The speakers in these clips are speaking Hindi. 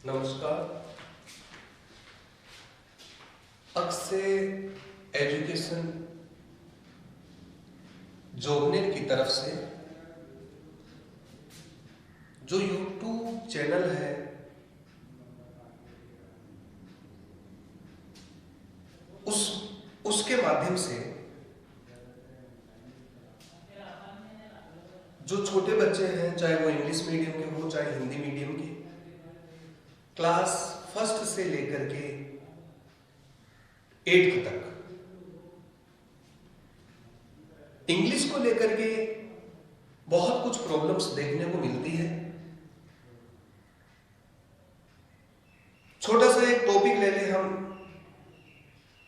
नमस्कार। अक्से एजुकेशन जोबनेर की तरफ से जो यूट्यूब चैनल है उसके माध्यम से जो छोटे बच्चे हैं, चाहे वो इंग्लिश मीडियम के हो चाहे हिंदी मीडियम के, क्लास फर्स्ट से लेकर के 8th तक इंग्लिश को लेकर के बहुत कुछ प्रॉब्लम्स देखने को मिलती है। छोटा सा एक टॉपिक ले लें हम,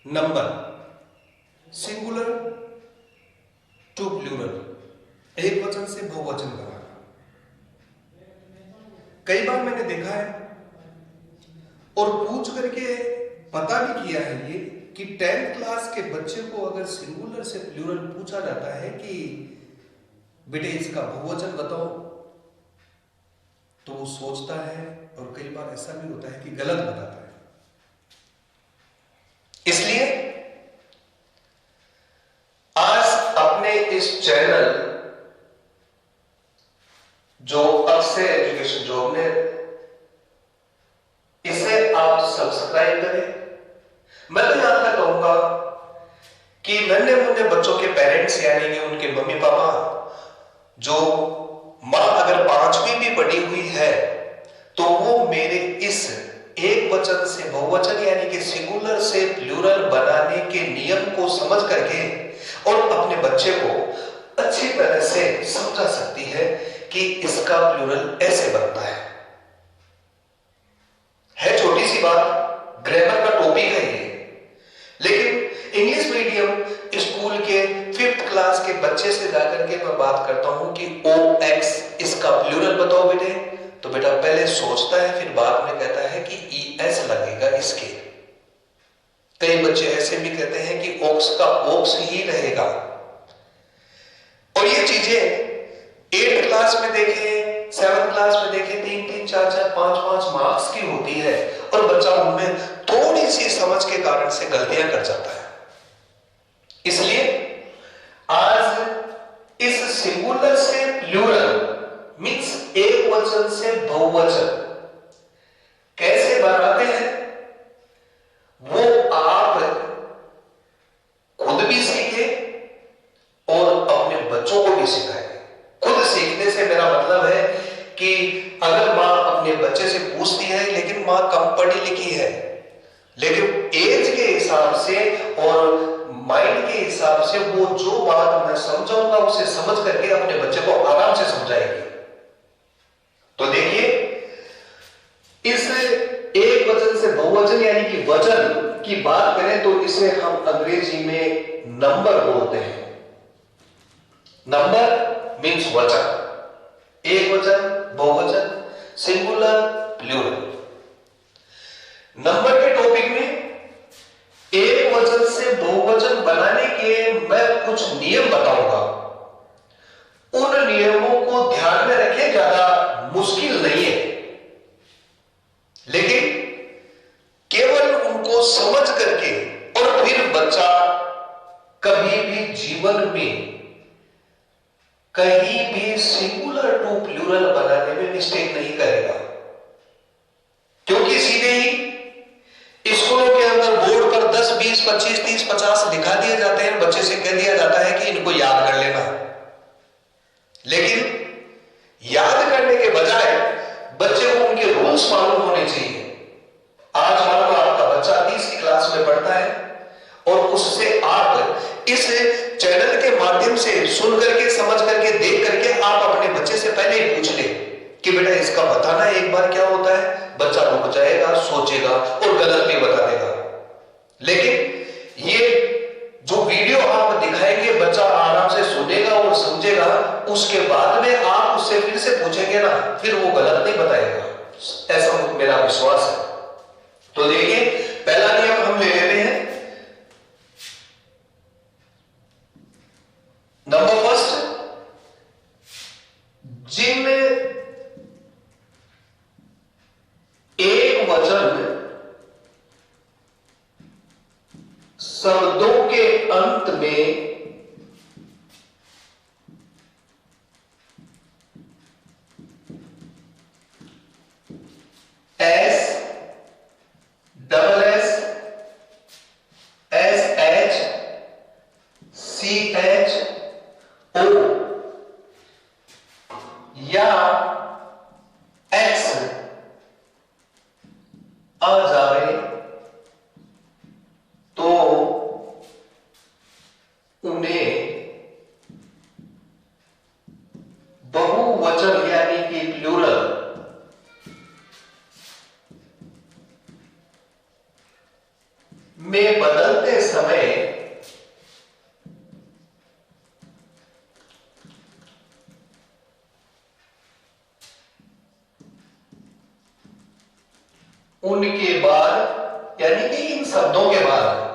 नंबर, सिंगुलर टू प्लूरल, एक वचन से बहुवचन बनाना। कई बार मैंने देखा है और पूछ करके पता भी किया है ये कि 10th क्लास के बच्चे को अगर सिंगुलर से प्लूरल पूछा जाता है कि बेटे इसका बहुवचन बताओ, तो वो सोचता है और कई बार ऐसा भी होता है कि गलत बताता है। इसलिए आज अपने इस चैनल जो अक्से एजुकेशन जोबनेर, इसे आप सब्सक्राइब करें। मैं तो यहां तक कहूंगा कि नन्हे मुन्ने बच्चों के पेरेंट्स यानी कि उनके मम्मी पापा, जो मां अगर 5वीं भी पढ़ी हुई है तो वो मेरे इस एक वचन से बहुवचन यानी कि सिंगुलर से प्लूरल बनाने के नियम को समझ करके और अपने बच्चे को अच्छी तरह से समझा सकती है कि इसका प्लूरल ऐसे बनता है। छोटी सी बात, ग्रामर का टॉपिक है ये, लेकिन इंग्लिश मीडियम स्कूल के 5th क्लास के बच्चे से जाकर के मैं बात करता हूं कि OX इसका प्लूरल बताओ बेटे, तो बेटा पहले सोचता है, फिर बाद में कहता है कि ES लगेगा इसके। कई बच्चे ऐसे भी कहते हैं कि OX का OX ही रहेगा। और ये चीजें 8th क्लास में देखें, 7th क्लास में देखें, 3-3, 4-4, 5-5 मार्क्स की होती है और बच्चा उनमें थोड़ी सी समझ के कारण से गलतियां कर जाता है। इसलिए आज इस सिंगुलर से प्लूरल मींस एक वचन से बहुवचन कैसे बनाते हैं वो आप खुद भी सीखे और अपने बच्चों को भी सिखाए। खुद सीखने से मेरा मतलब है कि अगर मां अपने बच्चे से पूछती है, लेकिन मां कम पढ़ी लिखी है, लेकिन एज के हिसाब से और माइंड के हिसाब से वो जो बात मैं समझाऊंगा उसे समझ करके अपने बच्चे को आराम से समझाएगी। तो देखिए, इस एक वचन से बहुवचन यानी कि वचन की बात करें तो इसे हम अंग्रेजी में नंबर बोलते हैं। नंबर मीन्स वचन, एक वचन, बहुवचन, सिंगुलर, प्लूरल। नंबर के टॉपिक में एक वचन से बहुवचन बनाने के मैं कुछ नियम बताऊंगा। उन नियमों को ध्यान में रखें, ज्यादा मुश्किल नहीं है, लेकिन केवल उनको समझ करके और फिर बच्चा कभी भी जीवन में कहीं भी सिंगुलर टू प्लूरल बनाने में मिस्टेक नहीं करेगा। क्योंकि सीधे ही स्कूलों के अंदर बोर्ड पर 10, 20, 25, 30, 50 लिखा दिए जाते हैं, बच्चे से कह दिया जाता है कि इनको याद कर लेना। लेकिन याद करने के बजाय बच्चे को उनके रूल्स मालूम होने चाहिए। आज मान लो आपका बच्चा 30वीं क्लास में पढ़ता है और उससे आप इस चैनल के माध्यम से सुन करके, समझ करके, देख करके आप अपने बच्चे से पहले ही पूछ ले कि बेटा इसका बताना एक बार क्या होता है। बच्चा रुक जाएगा, सोचेगा और गलत भी बता देगा। लेकिन ये जो वीडियो आप दिखाएंगे बच्चा आराम से सुनेगा और समझेगा, उसके बाद में आप उससे फिर से पूछेंगे ना, फिर वो गलत नहीं बताएगा, ऐसा मेरा विश्वास है। तो देखिए, पहला नियम हम ले लेते हैं। नंबर फर्स्ट, जिन एक शब्दों के अंत में S, double S, S H, C H O या एक्स आ जाए तो उन्हें बहुवचन यानी कि प्लूरल में बदलते समय उनके बाद यानी कि इन शब्दों के बाद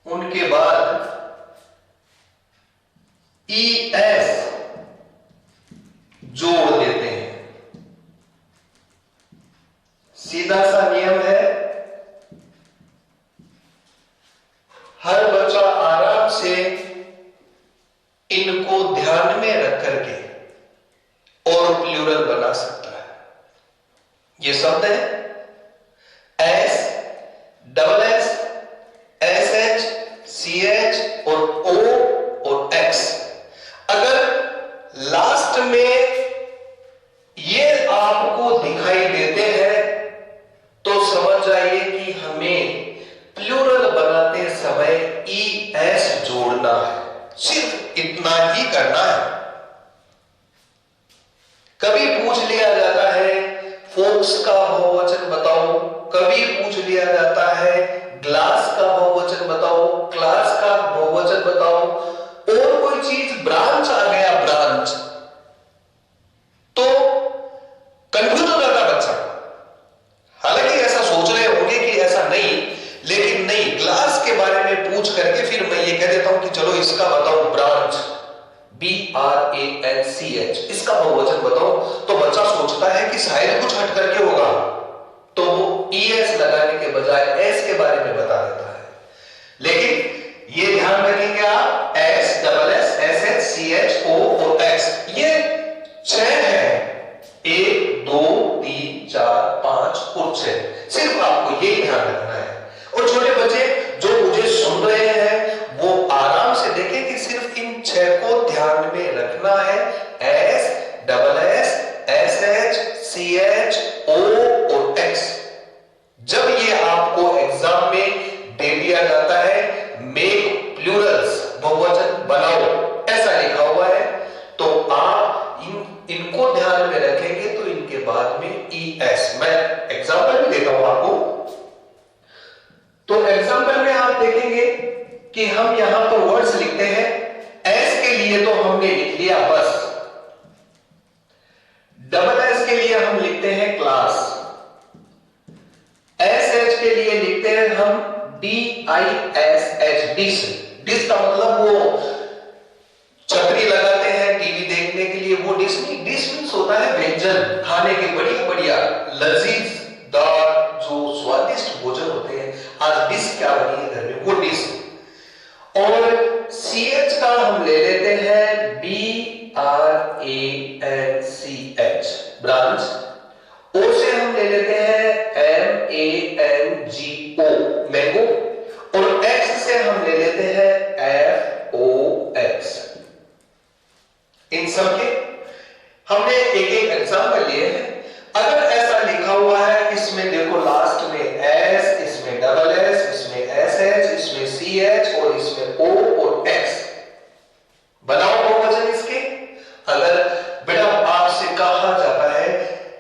उनके बाद ई एस जोड़ देते हैं। सीधा सा नियम है, हर बच्चा आराम से इनको ध्यान में रख करके और प्लूरल बना सकता है। ये शब्द है S, double S, S H, C H और ओ और एक्स। अगर लास्ट में ये आपको दिखाई देते हैं तो समझ जाइए कि हमें प्लूरल बनाते समय ई एस जोड़ना है। सिर्फ इतना ही करना है। कभी पूछ लिया जाता है फोक्स का बहुवचन बताओ, कभी पूछ लिया जाता है ग्लास का बहुवचन बताओ, क्लास का बहुवचन बताओ, और कोई चीज ब्रांच आ गया ब्रांच, तो कंफ्यूज हो जाता बच्चा। हालांकि ऐसा सोच रहे होंगे कि ऐसा नहीं, लेकिन नहीं, ग्लास के बारे में पूछ करके फिर मैं ये कह देता हूं कि चलो इसका बताओ ब्रांच, BRANCH, इसका बहुवचन बताओ, तो बच्चा सोचता है कि शायद कुछ हट करके होगा, तो वो ES लगाने के बजाय S के बारे में बता देता है। लेकिन ये ध्यान रखेंगे आप, S, double S, S H, C H, O और एक्स, ये 6 है, 1 2 3 4 5 और 6। सिर्फ आपको ये ध्यान रखना है। और छोटे बच्चे जो मुझे सुन रहे हैं वो आराम से देखें कि सिर्फ इन 6 को ध्यान में रखना है, S, double S, S H, C H, O और एक्स। जब ये आपको एग्जाम में दे दिया जाता है मेक प्लूरल्स, बहुवचन बनाओ, ऐसा लिखा हुआ है, तो आप इनको ध्यान में रखेंगे तो इनके बाद में ई एस। मैं एग्जाम्पल भी देता हूं आपको। तो एग्जाम्पल में आप देखेंगे कि हम यहां पर वर्ड्स लिखते हैं। एस के लिए तो हमने लिख लिया बस, डबल एस के लिए हम लिखते हैं क्लास, एस एच के लिए लिखते हैं हम DISH, डिश का मतलब वो छतरी लगाते हैं टीवी देखने के लिए, वो डिश नहीं। डिश मीन्स होता है व्यंजन, खाने के बढ़िया बढ़िया लजीजदार जो स्वादिष्ट भोजन होते हैं। आज डिश क्या बनी है घर में, वो डिश। और CH का हम ले लेते हैं BRANCH, ब्रांच। O से हम ले लेते हैं MANGO, मैंगो। और X से हम ले लेते हैं FOX। इन सब के हमने एक एक एग्जाम्पल लिए हैं। अगर ऐसा लिखा हुआ है, इसमें देखो लास्ट में S, इसमें डबल S, इसमें SH, इसमें CH और इसमें O और X, बनाओ बहुवचन इसके। अगर बेटा आपसे कहा जाता है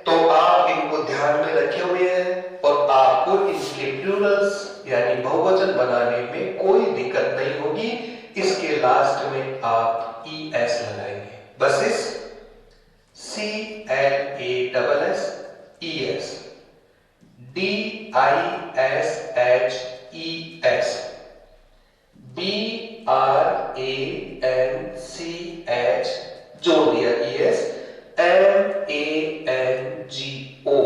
तो आप इनको ध्यान में रखे हुए हैं और आपको इनके प्लूरल्स यानी बहुवचन बनाने में कोई दिक्कत नहीं होगी। इसके लास्ट में आप ES लगाएंगे, बस इस CLASS ES, DISHES, BRANCH जोड़ दिया ES, MANGO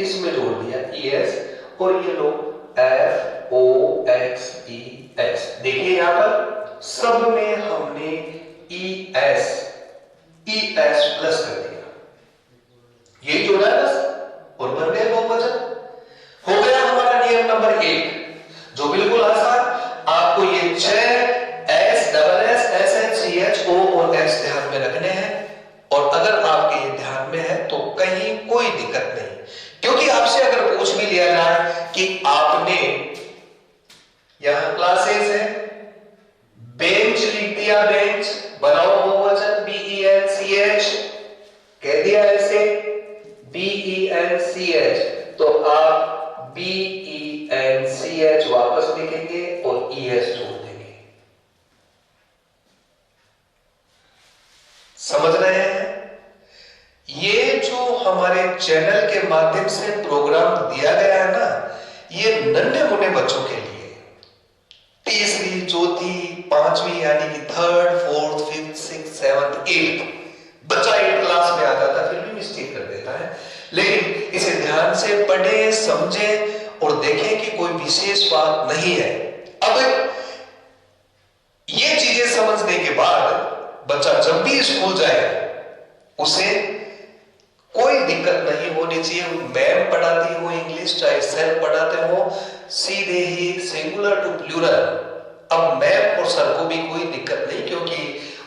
इसमें जोड़ दिया ES, और ये लो FOXES। देखिए यहां पर सब में हमने ES प्लस कर दिया, यही जोड़ा है बस, और बन गया बहुवचन। हो गया हमारा नियम नंबर 1, जो बिल्कुल आसान। आपको ये 6 S, double S, SH, CH, O और X ध्यान में रखने हैं, और अगर आपके ये ध्यान में है तो कहीं कोई दिक्कत नहीं। क्योंकि आपसे अगर पूछ भी लिया जाए कि आपने यहां क्लासेस है, बेंच लिख दिया, बेंच बनाओ बहुवचन BENCH, कह दिया ऐसे BENCH, तो आप BENCH वापस लिखेंगे और ES जोड़ देंगे। समझ रहे हैं? ये जो हमारे चैनल के माध्यम से प्रोग्राम दिया गया है ना, ये नन्हे मुन्ने बच्चों के लिए, तीसरी, चौथी, पांचवी यानी कि 3rd, 4th, 5th, 6th, 7th, 8th, बच्चा 8th क्लास में आ जाता है फिर भी मिस्टेक कर देता है। लेकिन इसे ध्यान से पढ़े, समझे और देखें कि कोई विशेष बात नहीं है। अब ये चीजें समझने के बाद बच्चा जब भी स्कूल जाए उसे कोई दिक्कत नहीं होनी चाहिए। मैम पढ़ाती हो इंग्लिश, चाहे सर पढ़ाते हो, सीधे ही सिंगुलर टू प्लूरल। अब मैम और सर को भी कोई दिक्कत नहीं, क्योंकि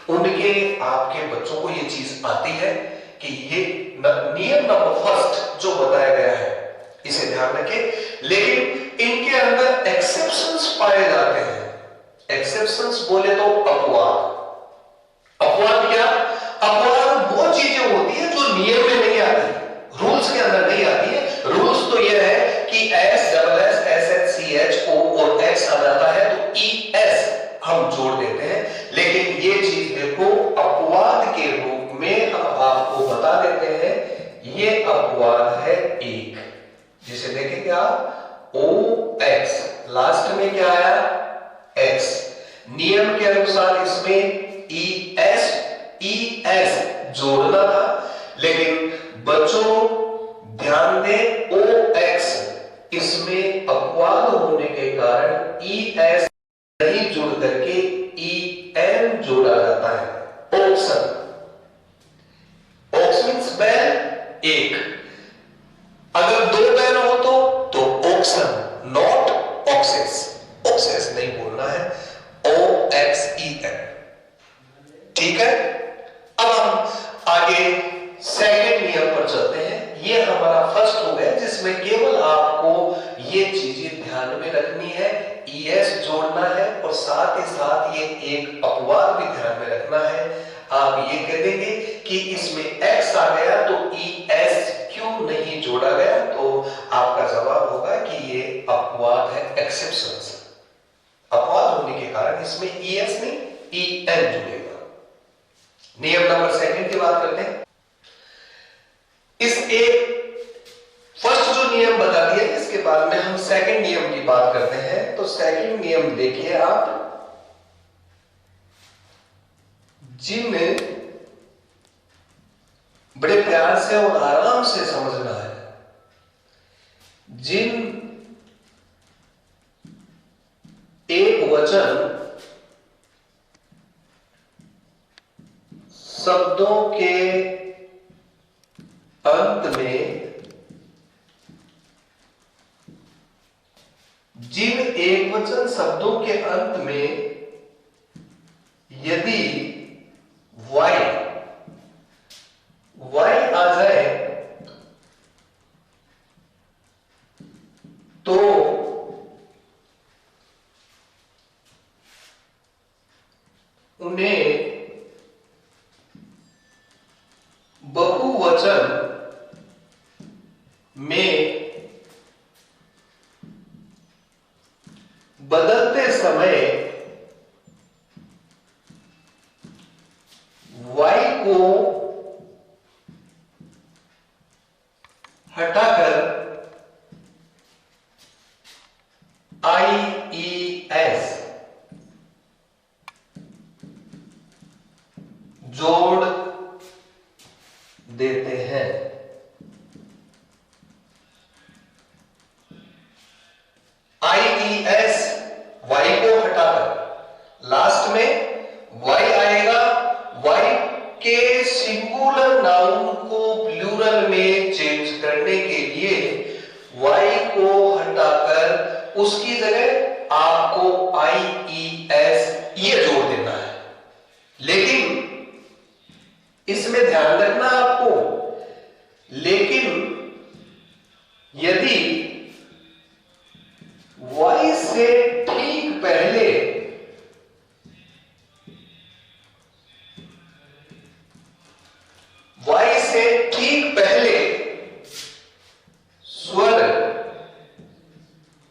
उनके आपके बच्चों को ये चीज आती है कि ये नियम नंबर 1 जो बताया गया है इसे ध्यान रखें। लेकिन इनके अंदर एक्सेप्शंस पाए जाते हैं। एक्सेप्शंस बोले तो अपवाद। अपवाद क्या? अपवाद वो चीजें होती है जो नियम में नहीं आती, रूल्स के अंदर नहीं आती है। रूल्स तो ये है कि S, double S, SH, CH, O और X आ जाता है तो ES हम जोड़ देते हैं। लेकिन ये चीज देखो अपवाद के रूप में हम आपको बता देते हैं, ये अपवाद है 1, जिसे देखेंगे आप OX, लास्ट में क्या आया? X। नियम के अनुसार इसमें ES जोड़ना था, लेकिन बच्चों ध्यान दें OX इसमें अपवाद होने के कारण ES नहीं जुड़ करके EN जोड़ा जाता है। ऑक्सन, ऑक्स मींस बैल 1, अगर 2 बैल हो तो ऑक्सन, नॉट ऑक्सेस। ऑक्सेस नहीं बोलना है, OXEN। ठीक है? अब हम आगे सेकंड नियम पर चलते हैं। ये हमारा फर्स्ट हो गया, जिसमें केवल आपको ये चीजें ध्यान में रखनी है, ES जोड़ना है और साथ ही साथ ये एक अपवाद भी ध्यान में रखना है। आप ये कह देंगे कि इसमें X आ गया तो ES क्यों नहीं जोड़ा गया, तो आपका जवाब होगा कि ये अपवाद है, एक्सेप्शंस। अपवाद होने के कारण इसमें ES नहीं EN जुड़ेगा। नियम नंबर 2 की बात करते हैं। इस एक फर्स्ट जो नियम बता दिया, इसके बाद में हम सेकंड नियम की बात करते हैं। तो सेकंड नियम देखिए आप, जिन बड़े प्यार से और आराम से समझना है, जिन एक वचन शब्दों के अंत में, जिन एकवचन शब्दों के अंत में यदि y आ जाए तो उन्हें बहुवचन में बदलते समय y को हटाकर IES जोड़ देते हैं। IES, वाई को हटाकर लास्ट में वाई आएगा। वाई के सिंगुलर नाउन को प्लूरल में चेंज करने के लिए वाई को हटाकर उसकी जगह आपको IES ये जोड़ देना है। लेकिन इसमें ध्यान रखना आपको, लेकिन यदि वाई से ठीक पहले स्वर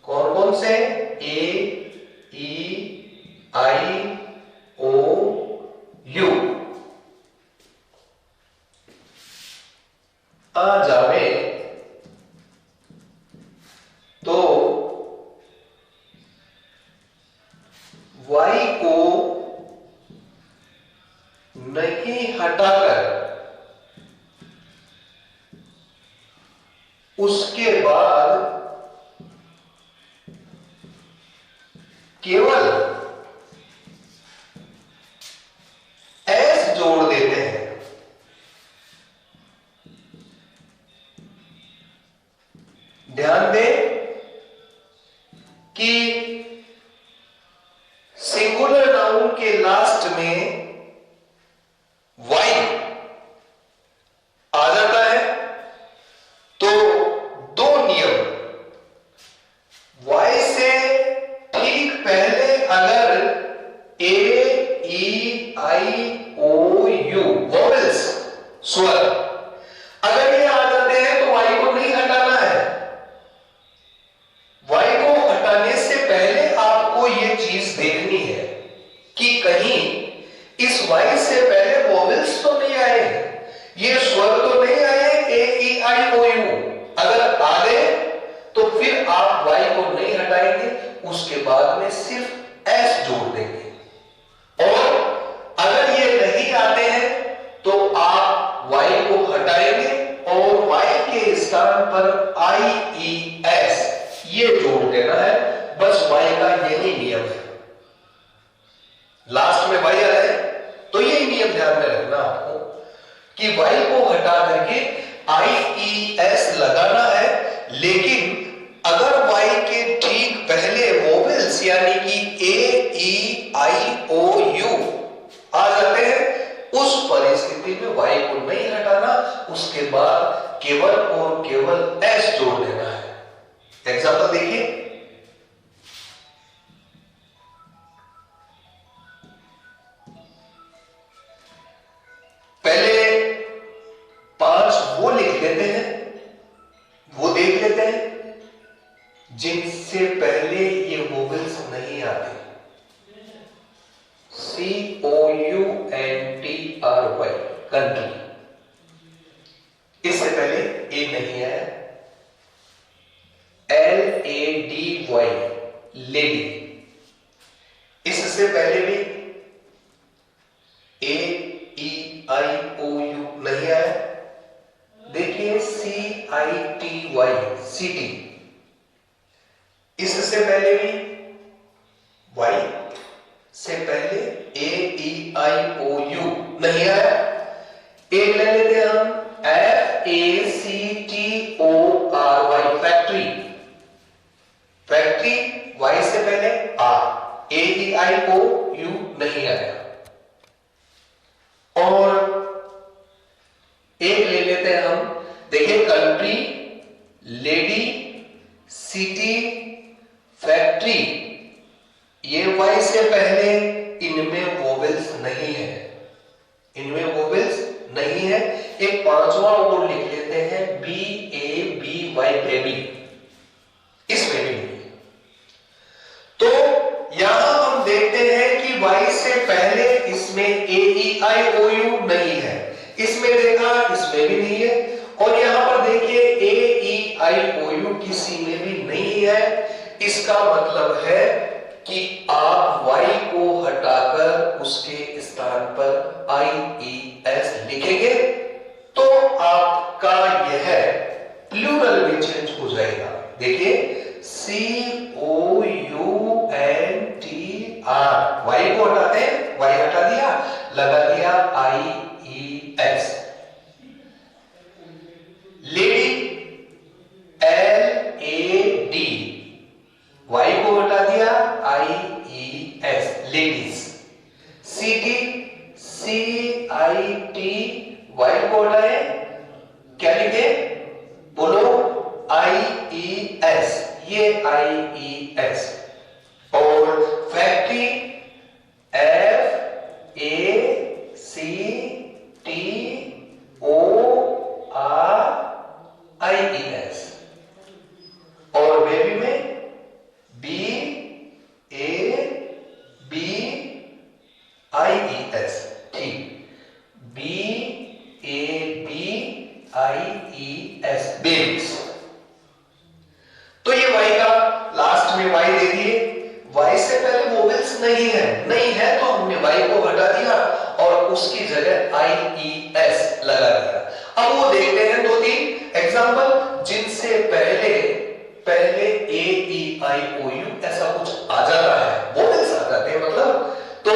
कौन कौन से ए ई आई ओ यू आ जावे तो वाई को नहीं हटाकर उसके बाद केवल एस जोड़ देते हैं। ध्यान दें कि सिंगुलर नाउन के लास्ट में वाई आ जाता है तो दो नियम, वाई से ठीक पहले अगर ए ई आई ओ यू वोवेल्स स्वर अगर ये आ जाते हैं तो वाई को नहीं हटाना है। वाई को हटाने से पहले आपको ये चीज देखनी है कि कहीं इस वाई से पहले वोवेल्स तो नहीं आए, ये स्वर तो नहीं आए ए ई आई ओ यू। अगर आ गए तो फिर आप वाई को नहीं हटाएंगे, उसके बाद में सिर्फ एस जोड़ देंगे। और अगर ये नहीं आते हैं तो आप वाई को हटाएंगे और वाई के स्थान पर आई ई एस ये जोड़ देना है। बस वाई का यही नियम है। लास्ट में वाई आ जाए तो यही नियम ध्यान में रखना आपको कि वाई को हटा करके IES लगाना है। लेकिन अगर वाई के ठीक पहले वोवेल्स यानी कि ए ई आई ओ यू आ जाते हैं, उस परिस्थिति में वाई को नहीं हटाना, उसके बाद केवल और केवल एस जोड़ देना है। एग्जाम्पल देखिए, पहले 5 वो लिख लेते हैं, वो देख लेते हैं जिनसे पहले ये वोवेल्स नहीं आते। COUNTRY कंट्री, इससे पहले ए नहीं आया। LADY लेडी, इससे पहले भी AEIOU नहीं आया। देखिए CITY सिटी, इससे पहले भी वाई से पहले AEIOU नहीं आया। एक ले लेते हैं हम FACTORY फैक्ट्री, फैक्ट्री वाई से पहले आर, AEIOU नहीं आया। और एक ले लेते हैं हम, देखिए कंट्री, लेडी, सिटी, फैक्ट्री, ये वाई से पहले इनमें वोवेल्स नहीं है, इनमें वोवेल्स नहीं है। एक 5वां वर्ड लिख लेते हैं BABY बेबी, इसमें भी नहीं है। तो यहां हम देखते हैं कि वाई से पहले इसमें AEIOU नहीं है, इसमें देखा इसमें भी नहीं है, और यहां पर देखिए AEIOU किसी में भी नहीं है। इसका मतलब है कि आप वाई को हटाकर उसके स्थान पर IES लिखेंगे तो आपका यह प्लूरल में चेंज हो जाएगा। देखिए COUNTRY आर, वाई को हटाते हैं, वाई हटा दिया, लगा दिया I E S. Lady L A D, Y को हटा दिया I E S, ladies. City C I T, Y को हटाए, क्या लिखे, बोलो, आई ई एस, ये आई ई एस। और factory F A C T O R I E S. और बेबी में B A B I E S, ठीक, B A B I E S, babies. तो ये वाई का लास्ट में वाई दे दिए। वाई से पहले वोवेल्स नहीं है तो हमने वाई को हटा दिया और उसकी जगह आई ई एस लगा दिया। अब वो देखते हैं दो तीन एग्जांपल जिनसे पहले ए ई आई ओ यू ऐसा कुछ आ जाता है, वोवेल्स आ जाते हैं मतलब, तो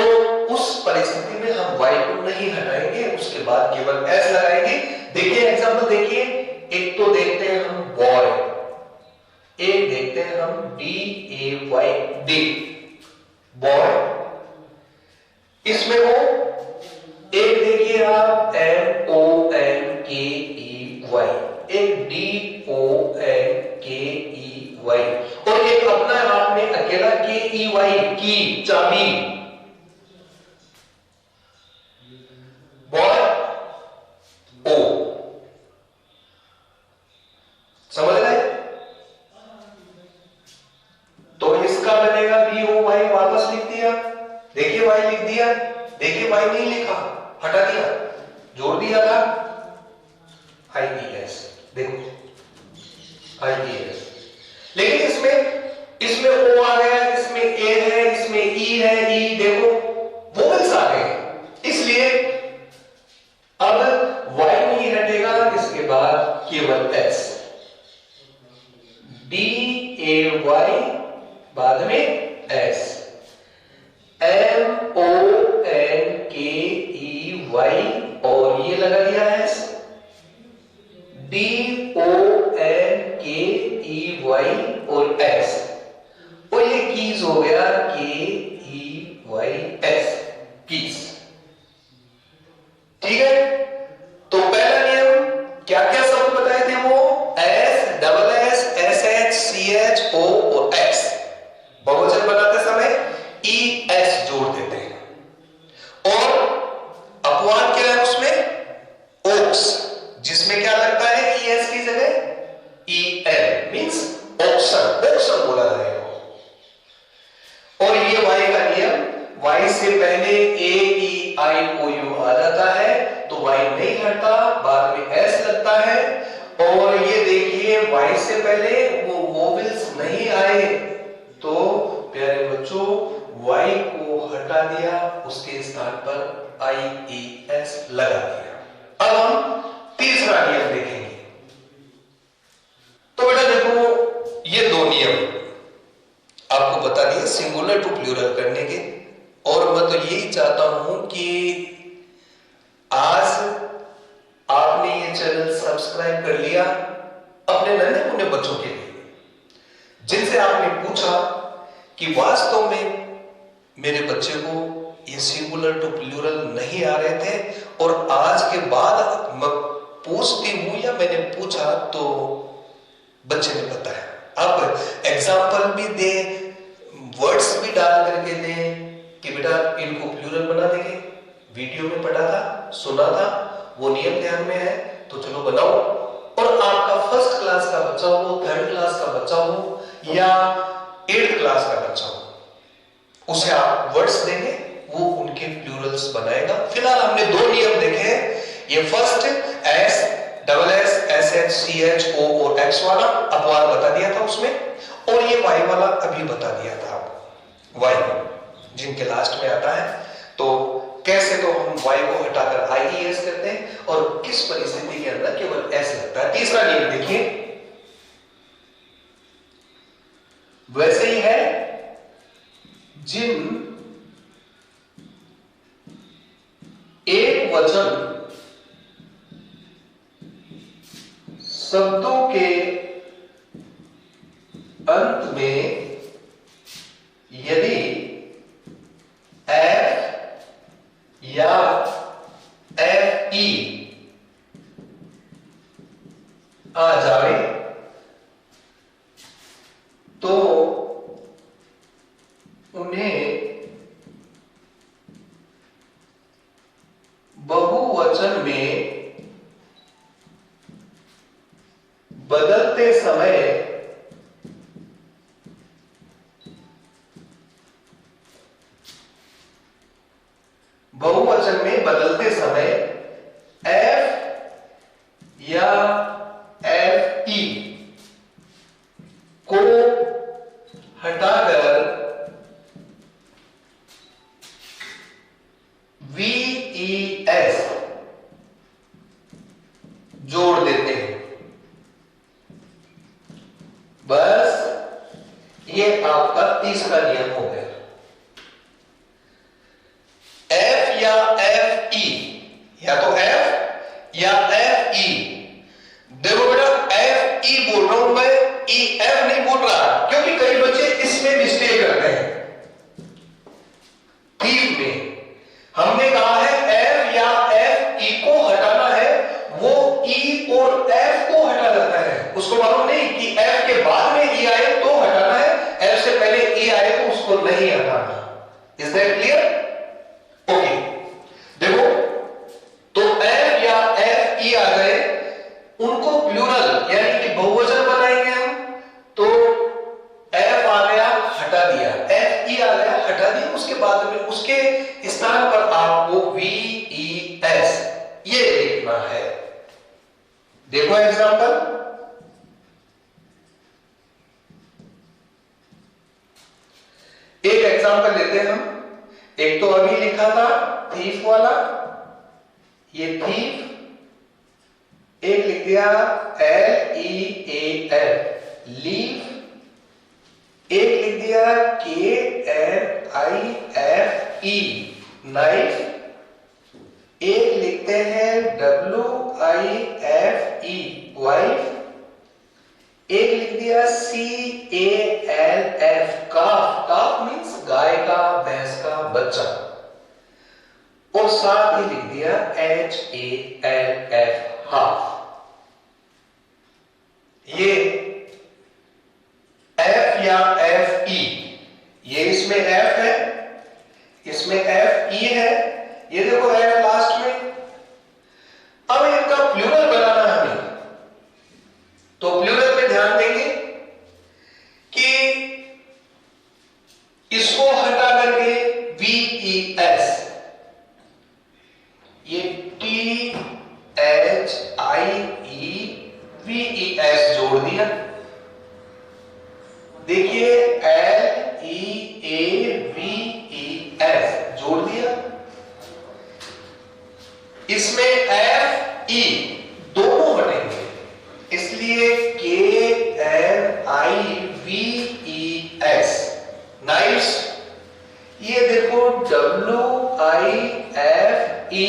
उस परिस्थिति में हम वाई को नहीं हटाएंगे, उसके बाद केवल एस लगाएंगे। देखिए एग्जांपल देखिए, एक तो देखते हैं हम बॉय, एक देखते हैं हम D A Y D, boy. इसमें वो एक देखिए आप M O N K E Y, एक D O N K E Y, और एक अपना आप में अकेला के ई वाई, की, चाबी। बॉय ओ, समझ रहे? तो इसका बनेगा बी ओ वाई, वापस लिख दिया, देखिए वाई लिख दिया, देखिए वाई नहीं लिखा, हटा दिया, जोड़ दिया था आई ई एस, देखो आई ई एस। लेकिन इसमें ओ आ गया, इसमें ए है, इसमें ई है, ई देखो वोवेल्स आ गए, इसलिए अब वाई नहीं हटेगा, इसके बाद केवल एस, डी ए वाई, बाद में S, M O N K E Y, और ये लगा दिया S, D O N K E Y और एस, और ये कीज हो गया के ई वाई एस, कीज। ठीक है, तो पहला नियम क्या क्या शब्द बताए थे वो, S, double S, S H, C H, O और एक्स। बहुवचन बनाते समय ई एस जोड़ देते हैं। और अपवाद क्या है उसमें, ओक्स, जिसमें क्या लगता है ई एस की जगह E L, means oxen, oxen बोला जाएगा। और ये वाई का नियम, वाई से पहले ए ई आई ओ यू आ जाता है तो वाई नहीं हटता, बाद में एस लगता है। और ये देखिए वाई से पहले वो वोवेल्स नहीं आए तो प्यारे बच्चों वाई को हटा दिया, उसके स्थान पर आई ई एस लगा दिया। अब हम तीसरा नियम देखेंगे। तो बेटा देखो ये दो नियम आपको बता दिए सिंगुलर टू प्लूरल करने के, और मैं तो यही चाहता हूं कि आज आपने ये चैनल सब्सक्राइब कर लिया अपने नन्हे मुन्ने बच्चों के लिए, जिनसे आपने पूछा कि वास्तव में मेरे बच्चे को ये सिंगुलर टू प्लूरल नहीं आ रहे थे, और आज के बाद मैं पूछती हूं या मैंने पूछा तो बच्चे ने बताया। आप एग्जाम्पल भी दे, वर्ड्स भी डाल करके दे कि बेटा इनको प्लूरल बना देंगे, वीडियो में पढ़ा था, सुना था, वो नियम ध्यान में है तो चलो बनाओ। और आपका फर्स्ट क्लास का बच्चा हो, थर्ड क्लास का बच्चा हो या 8th क्लास का बच्चा हो, उसे आप वर्ड्स देंगे, वो उनके प्लूरल्स बनाएगा। फिलहाल हमने दो नियम देखे हैं, ये first S, double S, S H, C H, O और एक्स वाला अपवाद बता दिया था उसमें, और ये वाई वाला अभी बता दिया था वाई, जिनके लास्ट में आता है। तो कैसे तो हम वाई को हटाकर आई ई एस करते हैं, और किस परिस्थिति के अंदर केवल एस लगता है। तीसरा नियम देखिए, वैसे ही है जिन एक वचन शब्दों के अंत में यदि एफ या एफ ई आ जाए तो उन्हें बहुवचन में बदलते समय एफ या एफ ई को हटाकर वी ई एस जोड़ देते हैं। बस ये आपका तीसरा नियम हो गया। एफ या एफ ई, या तो एफ या एफ ई। देखो बेटा, एफ ई बोल रहा हूं मैं, ई एफ नहीं बोल रहा, क्योंकि कई बच्चे इसमें मिस्टेक करते हैं। थीव में हमने कहा है एफ या एफ ई को हटाना है, वो ई और एफ को हटा देता है। उसको मालूम नहीं कि एफ के बाद में ई आए तो हटाना है, एफ से पहले ई आए तो उसको नहीं हटाना। Is that clear? ओके, देखो तो एफ या एफ ई आ गए, उनको प्लूरल यानी कि बहुवचन बनाएंगे हम, तो एफ आ गया हटा दिया, एफ ई आ गया हटा दिया, उसके बाद में उसके स्थान पर आपको वी ई एस ये लिखना है। देखो एग्जांपल, एक एग्जांपल लेते हैं हम। एक तो अभी लिखा था थीफ वाला, ये थीफ, एक लिख दिया L E A L leaf, एक लिख दिया K N I F E knife, एक लिखते हैं W I F E wife, एक लिख दिया C A L F calf, calf means गाय का, भैंस का बच्चा, और साथ ही लिख दिया H A L F half. ये एफ या एफ ई, ये इसमें एफ है, इसमें एफ ई है, ये देखो एफ लास्ट में। अब इनका प्लूरल बनाना है हमें, तो प्लूरल में ध्यान देंगे कि इसको हटा करके वी ई एस, ये T H I E V E S जोड़ दिया। देखिए L E A V E S जोड़ दिया। इसमें एफ ई दोनों हटेंगे, इसलिए के एन आई वी ई एस नाइफ्स, ये देखो डब्ल्यू आई एफ ई,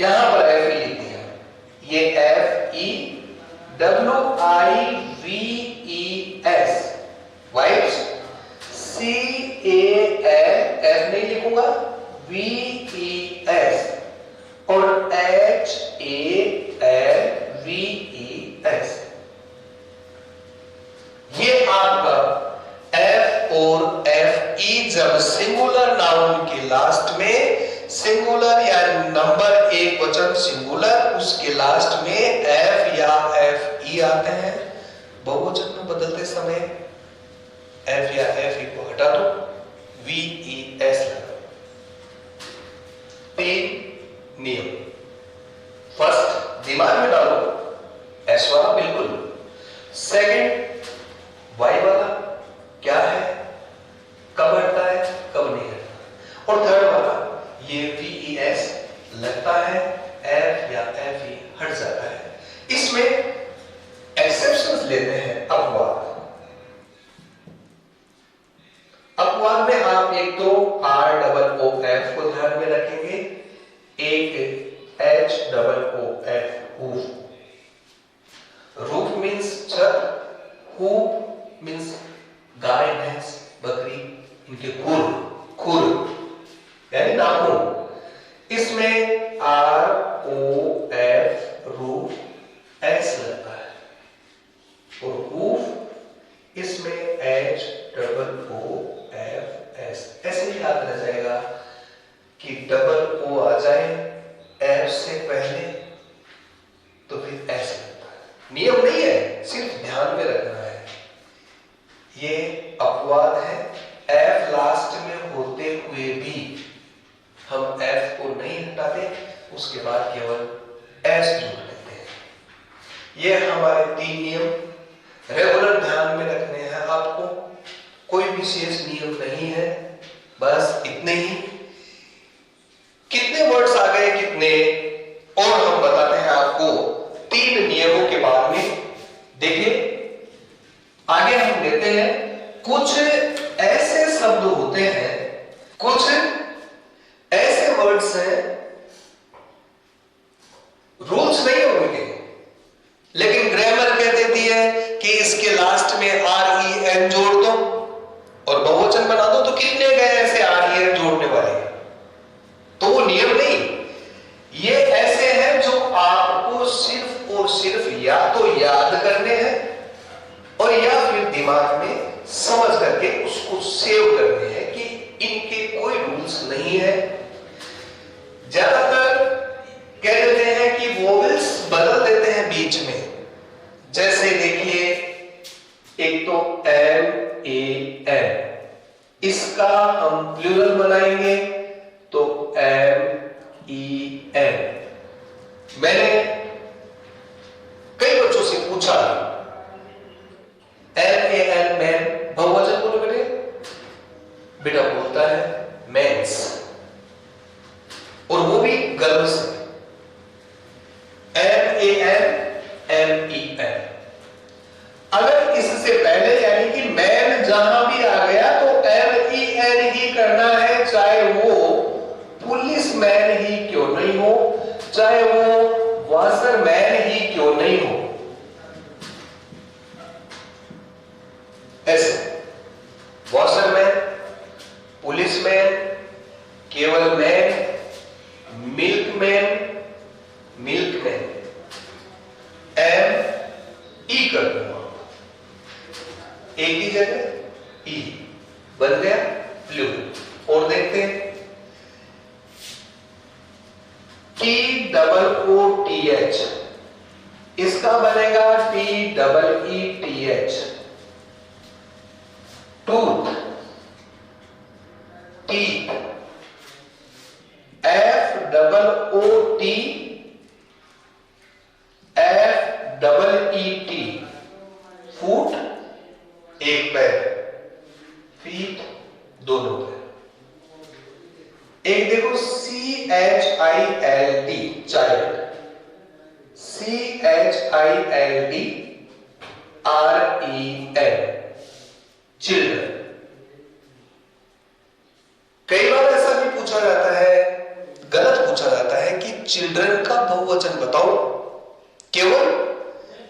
यहां पर एफ ई लिख दिया, ये F E W I V E S wives, C A L F नहीं लिखूंगा, वी ई एस, और H A L V E S. ये आपका एफ और एफ ई जब सिंगुलर नाउन के लास्ट में, सिंगुलर या नंबर एक वचन सिंगुलर, उसके लास्ट में एफ या एफ ई आते हैं, बहुवचन में बदलते समय एफ या एफ ई को हटा दो, वी ई एस लगा। तीन नियम, फर्स्ट दिमाग में डालो एस वाला बिल्कुल, सेकंड वाई वाला क्या है, कब हटता है कब नहीं हटता, और थर्ड वाला ये वी ई एस लगता है, एफ या एफ ई हट जाता है। इसमें एक्सेप्शंस लेते हैं अपवाद। अपवाद में आप एक तो आर डबल ओ एफ को ध्यान में रखेंगे, ए HOOF, hoof. Roof means छत, hoof means गाय, भैंस, बकरी, इनके खुर यानी नाखून। इसमें ROF, रूफ, S लगता है, और हूफ इसमें HOOF S। ऐसे ही याद रह जाएगा कि डबल O आ जाए F से पहले तो फिर S लगता है। नियम नहीं है, सिर्फ ध्यान में रखना है। ये अपवाद है, F लास्ट में होते हुए भी हम F को नहीं हटाते, उसके बाद केवल S जोड़ लेते हैं। ये हमारे 3 नियम रेगुलर ध्यान में रखने हैं आपको। कोई विशेष नियम नहीं है, बस इतने ही। कितने वर्ड्स आ गए कितने, और हम बताते हैं आपको 3 नियमों के बारे में। देखिए आगे हम लेते हैं, कुछ ऐसे शब्द होते हैं, कुछ ऐसे वर्ड्स हैं, रूल्स नहीं होंगे, लेकिन ग्रामर कह देती है कि इसके लास्ट में REN जोड़ दो और बहुवचन बना दो। तो कितने गए ऐसे REN जोड़ने वाले? तो वो नियम नहीं, ये ऐसे हैं जो आपको सिर्फ और सिर्फ या तो याद करने हैं और या फिर दिमाग में समझ करके उसको सेव करने हैं कि इनके कोई रूल्स नहीं है। ज्यादातर कह देते हैं कि वोवेल्स बदल देते हैं बीच में। जैसे देखिए, एक तो MAN, इसका हम प्लूरल बनाएंगे तो MEN। मैंने कई बच्चों से पूछा, MAN मैन बहुवचन बोलो बेटे, बेटा बोलता है मेंस, और वो भी गर्व से। MAN MEN। अगर इससे पहले यानी कि मैन जहां भी आ गया तो MEN ही करना है, चाहे वो पुलिस मैन ही क्यों नहीं हो, चाहे वो वाशर मैन ही क्यों नहीं हो। ऐसे वॉशरमैन, पुलिसमैन, केवल मैन, मिल्कमैन, मिल्कमैन, ME कर दूंगा, एक ही जगह E बन गया प्लूरल। और देखते हैं TOOTH, इसका बनेगा TEETH, tooth, teeth, FOOT, FEET, फूट एक पैर, फीट दोनों पैर। एक देखो CHILD, child, CHILD REN, children. कई बार ऐसा भी पूछा जाता है, गलत पूछा जाता है कि चिल्ड्रन का बहुवचन बताओ, केवल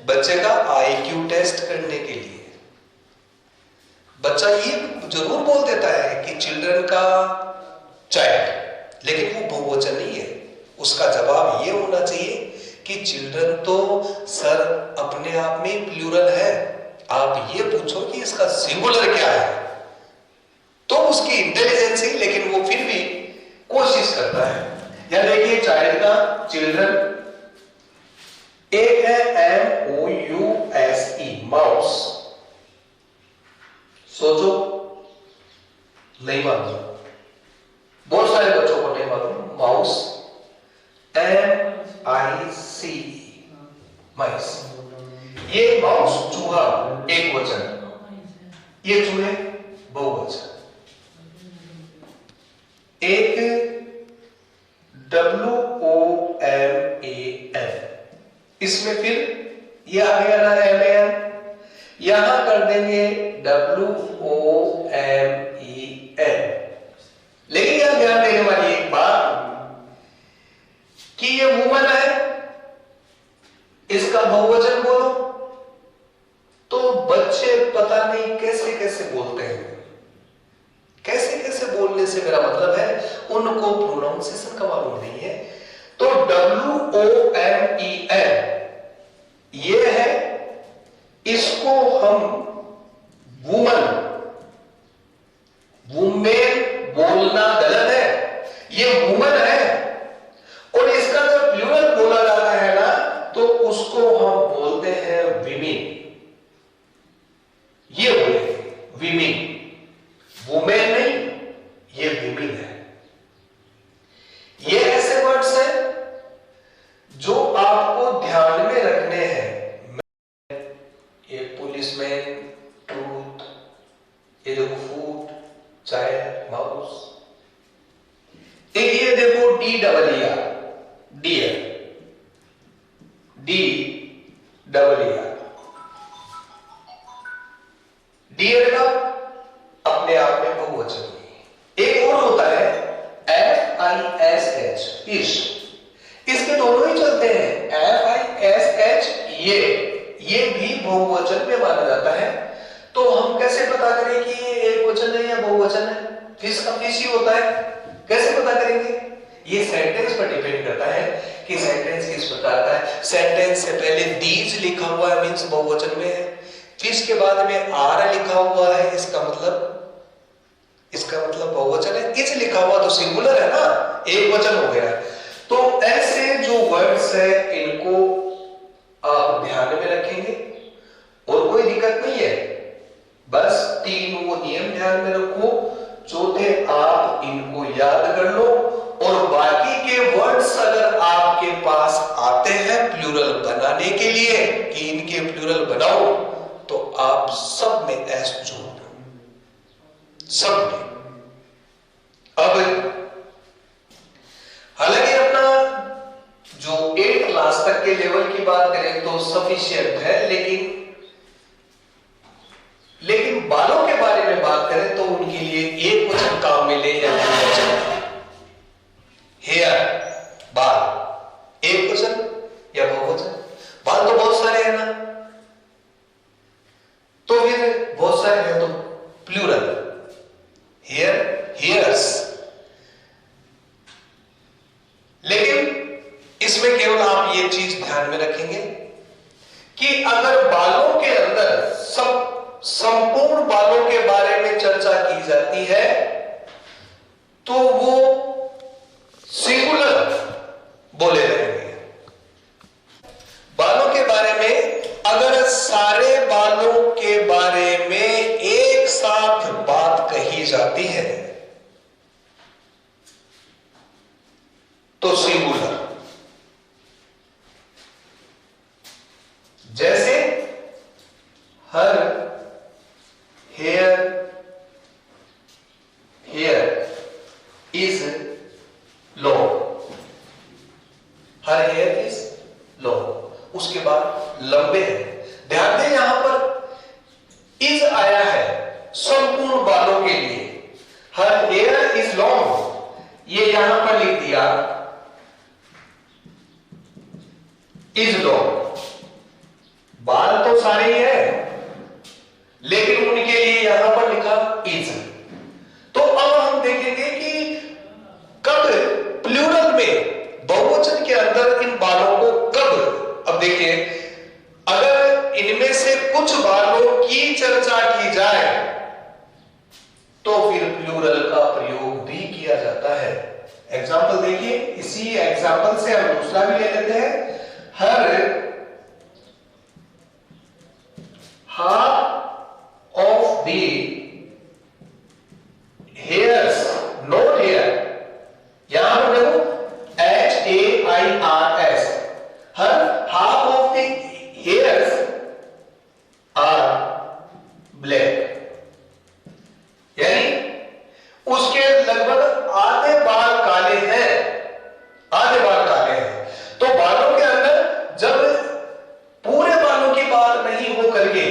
बच्चे का IQ टेस्ट करने के लिए। बच्चा ये जरूर बोल देता है कि चिल्ड्रन का चाइल्ड, लेकिन वो बहुवचन नहीं है। उसका जवाब ये होना चाहिए कि चिल्ड्रन तो सर अपने आप में प्लूरल है, आप ये पूछो कि इसका सिंगुलर क्या है, तो उसकी इंटेलिजेंस ही, लेकिन वो फिर भी कोशिश करता है। या देखिए चाइल्ड का चिल्ड्रन, एक है MOUSE, माउस। सोचो, नहीं मालूम, बहुत सारे बच्चों को नहीं मालूम। माउस, MICE, माइस। ये माउस चूहा एक वचन, ये चूहे बहुवचन। एक WOMAN, इसमें फिर ये आ गया ना MAN, यहां कर देंगे WOMEN। लेकिन यहां ध्यान देने वाली एक बात कि ये वुमन है से मेरा मतलब है उनको प्रोनाउंसिएशन का मालूम नहीं है। तो WOMEN ये है, इसको हम वुमन, वुमेन बोलना गलत है, ये वुमन है। और इसका जब प्लूरल बोला जाता है ना तो उसको हम बोलते हैं विमेन। ये बोले विमेन, वुमेन नहीं, ये विमेन है। ये ऐसे वर्ड्स हैं जो आपको ध्यान में रखने हैं। ये पुलिसमैन, ट्रूथ, ये देखो फूड, चाइल्ड, माउस। एक ये देखो DEER, डियर, DEER, डियर का अपने आप में बहुवचन नहीं। एक और होता है FISH, फिश। इसके दोनों ही चलते हैं, FISH, ये भी बहुवचन में माना जाता है। तो हम कैसे पता करें कि ये एक वचन है या बहुवचन है? फिश का फिश ही होता है, कैसे पता करेंगे? ये सेंटेंस पर डिपेंड करता है कि सेंटेंस किस प्रकार का है। सेंटेंस से पहले दीज लिखा हुआ है, मींस बहुवचन में है। फिश के बाद में आर लिखा हुआ है, इसका मतलब बहुवचन है। इज लिखा हुआ तो सिंगुलर है ना, एक वचन हो गया। तो ऐसे जो वर्ड्स है इनको आप ध्यान में रखेंगे और कोई दिक्कत नहीं है। बस 3 वो नियम ध्यान में रखो, चौथे आप इनको याद कर लो। और बाकी के वर्ड्स अगर आपके पास आते हैं प्लूरल बनाने के लिए कि इनके प्लूरल बनाओ, तो आप सब में एस जोड़ दो, सब में। अब हालांकि अपना जो 8 क्लास तक के लेवल की बात करें तो सफिशिएंट है, लेकिन बालों के बारे में बात करें तो उनके लिए एक वचन काम मिले या बहुवचन। हेयर, बाल, एक वचन या बहुवचन? बाल तो बहुत सारे हैं ना, तो फिर बहुत सारे हैं तो प्लूरल, हेयर, हेयर्स। लेकिन इसमें केवल आप ये चीज ध्यान में रखेंगे कि अगर बालों के अंदर संपूर्ण बालों के बारे में चर्चा की जाती है तो वो सिंगुलर बोले रहेंगे। बालों के बारे में अगर सारे बालों के बारे में एक साथ बात कही जाती है तो सिंगुलर। जैसे her here is long, her here is long. उसके बाद लंबे हैं। ध्यान दें यहां पर इज आया है संपूर्ण बालों के लिए, हर हेयर इज लॉन्ग, ये यहां पर लिख दिया इज लॉन्ग। बाल तो सारे ही है, लेकिन उनके लिए यहां पर लिखा इज। तो अब हम देखेंगे कि कब प्लूरल में, बहुवचन के अंदर इन बालों को कब, अब देखिए अगर इनमें से कुछ बालों की चर्चा की जाए तो फिर प्लूरल का प्रयोग भी किया जाता है। एग्जाम्पल देखिए, इसी एग्जाम्पल से हम दूसरा भी ले लेते हैं। हर half of the hairs, not hair, यहां पर देखो HAIRS, her half of the hairs are black, यानी उसके लगभग आधे बाल काले हैं, आधे बाल काले हैं। तो बालों के अंदर जब पूरे बालों की बात नहीं हो करके,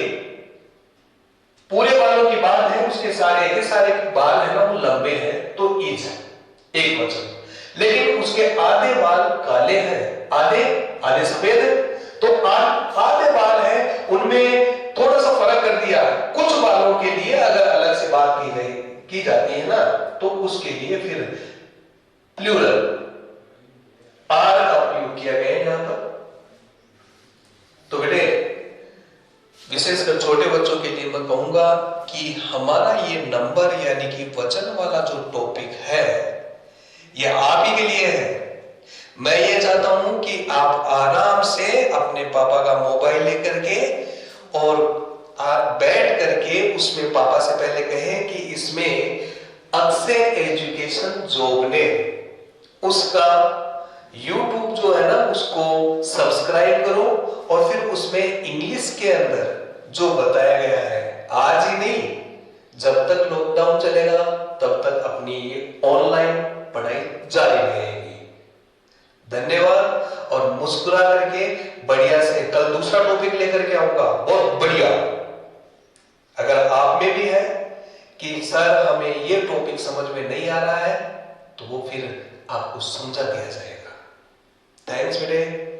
पूरे बालों की बात है, उसके सारे के सारे बाल है ना वो लंबे हैं, तो इज एक वचन। लेकिन उसके आधे बाल काले हैं, आधे सफेद है, तो आधे बाल हैं, उनमें थोड़ा सा फर्क कर दिया। कुछ बालों के लिए अगर अलग से बात की गई की जाती है ना, तो उसके लिए फिर प्लूरल आर का उपयोग किया गया है यहां पर। तो बेटे विशेषकर छोटे बच्चों के लिए मैं कहूंगा कि हमारा ये नंबर यानी कि वचन वाला जो टॉपिक है ये आप ही के लिए है। मैं ये चाहता हूं कि आप आराम से अपने पापा का मोबाइल लेकर के और आप बैठ करके उसमें पापा से पहले कहें कि इसमें अक्षर एजुकेशन जॉब ने उसका YouTube जो है ना उसको सब्सक्राइब करो और फिर उसमें इंग्लिश के अंदर जो बताया गया है, आज ही नहीं जब तक लॉकडाउन चलेगा तब तक अपनी ये ऑनलाइन पढ़ाई जारी रहेगी। धन्यवाद। और मुस्कुरा करके बढ़िया से कल दूसरा टॉपिक लेकर के आऊंगा, बहुत बढ़िया। अगर आप में भी है कि सर हमें ये टॉपिक समझ में नहीं आ रहा है तो वो फिर आपको समझा दिया जाएगा। थैंक्स बेटे।